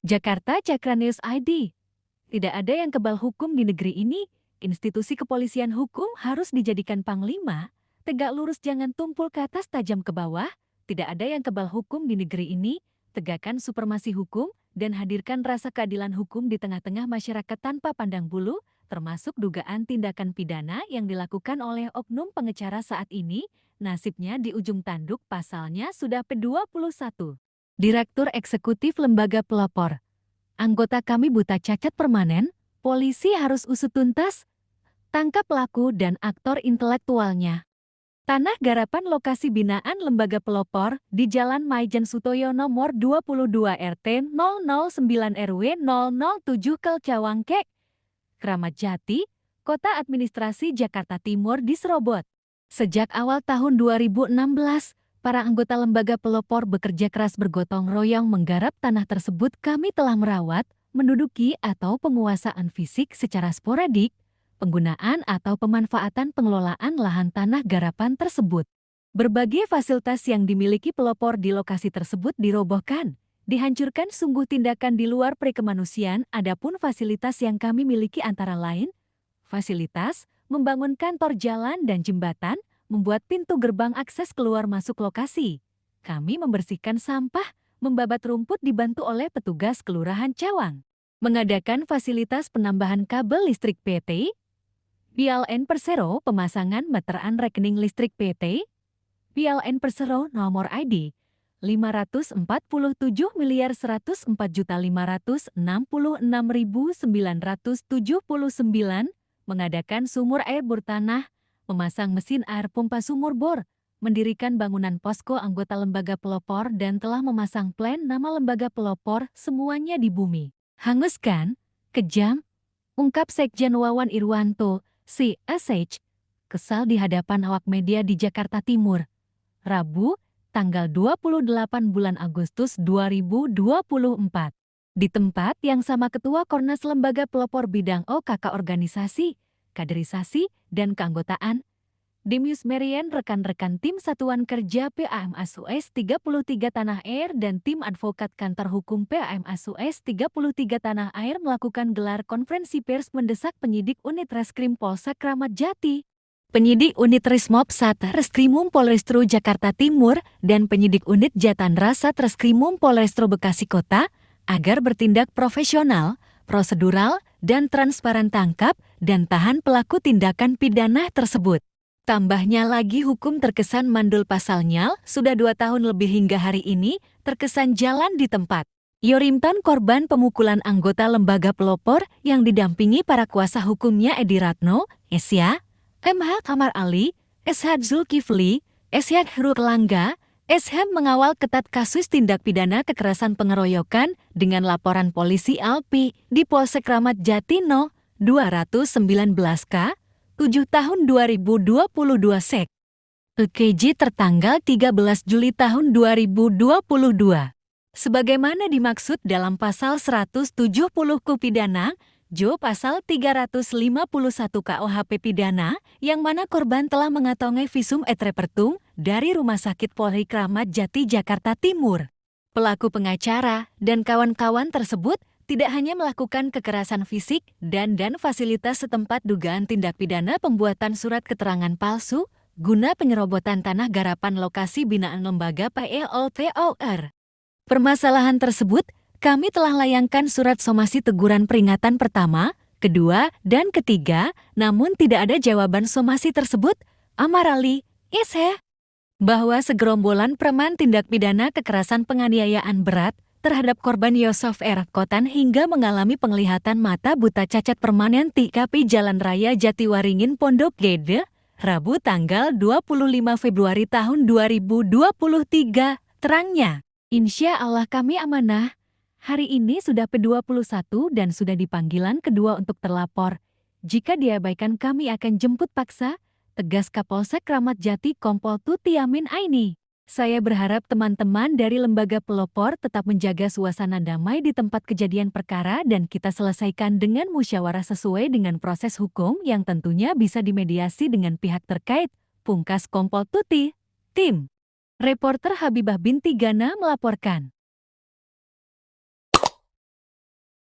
Jakarta Cakra News ID. Tidak ada yang kebal hukum di negeri ini. Institusi kepolisian hukum harus dijadikan panglima. Tegak lurus, jangan tumpul ke atas, tajam ke bawah. Tidak ada yang kebal hukum di negeri ini. Tegakkan supremasi hukum dan hadirkan rasa keadilan hukum di tengah-tengah masyarakat tanpa pandang bulu, termasuk dugaan tindakan pidana yang dilakukan oleh oknum pengecara saat ini. Nasibnya di ujung tanduk, pasalnya sudah P21. Direktur Eksekutif Lembaga Pelopor. Anggota kami buta cacat permanen, polisi harus usut tuntas, tangkap pelaku dan aktor intelektualnya. Tanah garapan lokasi binaan Lembaga Pelopor di Jalan Maijen Sutoyo nomor 22 RT 009 RW 007 Kelcawangke, Kramat Jati, Kota Administrasi Jakarta Timur diserobot. Sejak awal tahun 2016, para anggota Lembaga Pelopor bekerja keras bergotong royong menggarap tanah tersebut. Kami telah merawat, menduduki atau penguasaan fisik secara sporadik, penggunaan atau pemanfaatan pengelolaan lahan tanah garapan tersebut. Berbagai fasilitas yang dimiliki pelopor di lokasi tersebut dirobohkan, dihancurkan, sungguh tindakan di luar perekemanusiaan. Adapun fasilitas yang kami miliki antara lain, fasilitas membangun kantor, jalan dan jembatan, membuat pintu gerbang akses keluar masuk lokasi. Kami membersihkan sampah, membabat rumput dibantu oleh petugas Kelurahan Cawang. Mengadakan fasilitas penambahan kabel listrik PT, PLN Persero pemasangan meteran rekening listrik PT, PLN Persero nomor ID 547.564.566.979, mengadakan sumur air bor tanah, memasang mesin air pompa sumur bor, mendirikan bangunan posko anggota Lembaga Pelopor dan telah memasang plan nama Lembaga Pelopor, semuanya di bumi. Hanguskan, kejam, ungkap Sekjen Wawan Irwanto, CSH, kesal di hadapan awak media di Jakarta Timur, Rabu, tanggal 28 bulan Agustus 2024. Di tempat yang sama, Ketua Kornas Lembaga Pelopor Bidang OKK Organisasi, Kaderisasi, dan Keanggotaan, Demius Merian, rekan-rekan tim Satuan Kerja PAMASUS 33 Tanah Air dan tim advokat kantor hukum PAMASUS 33 Tanah Air melakukan gelar konferensi pers mendesak penyidik unit Reskrim Polsek Kramat Jati, penyidik unit Rismob Satreskrimum Polrestro Jakarta Timur, dan penyidik unit Jatandra Satreskrimum Polrestro Bekasi Kota agar bertindak profesional, prosedural, dan transparan, tangkap dan tahan pelaku tindakan pidana tersebut. Tambahnya lagi, hukum terkesan mandul, pasalnya sudah 2 tahun lebih hingga hari ini terkesan jalan di tempat. Yorimtan, korban pemukulan anggota Lembaga Pelopor yang didampingi para kuasa hukumnya Edi Ratno, Esya, MH Kamar Ali, SH Zulkifli, SH Heru Langga, SH mengawal ketat kasus tindak pidana kekerasan pengeroyokan dengan laporan polisi Alpi di Polsek Kramat Jati No. 219K, 7 tahun 2022 Sek. EKJ tertanggal 13 Juli tahun 2022. Sebagaimana dimaksud dalam pasal 170 KUH pidana, Jo pasal 351 KUHP pidana, yang mana korban telah mengantongi visum et repertum dari Rumah Sakit Polri Kramat Jati, Jakarta Timur. Pelaku pengacara dan kawan-kawan tersebut tidak hanya melakukan kekerasan fisik dan fasilitas setempat, dugaan tindak pidana pembuatan surat keterangan palsu guna penyerobotan tanah garapan lokasi binaan lembaga PLOTOR. Permasalahan tersebut kami telah layangkan surat somasi teguran peringatan pertama, kedua, dan ketiga, namun tidak ada jawaban somasi tersebut. Amarali, Ishe, bahwa segerombolan preman tindak pidana kekerasan penganiayaan berat terhadap korban Yosef R. Kotan hingga mengalami penglihatan mata buta cacat permanen TKP Jalan Raya Jatiwaringin Pondok Gede, Rabu tanggal 25 Februari tahun 2023, terangnya. Insya Allah kami amanah. Hari ini sudah P21 dan sudah dipanggilan kedua untuk terlapor. Jika diabaikan kami akan jemput paksa, tegas Kapolsek Kramat Jati Kompol Tuti Yamin Aini. Saya berharap teman-teman dari Lembaga Pelopor tetap menjaga suasana damai di tempat kejadian perkara dan kita selesaikan dengan musyawarah sesuai dengan proses hukum yang tentunya bisa dimediasi dengan pihak terkait, pungkas Kompol Tuti. Tim Reporter Habibah Binti Gana melaporkan.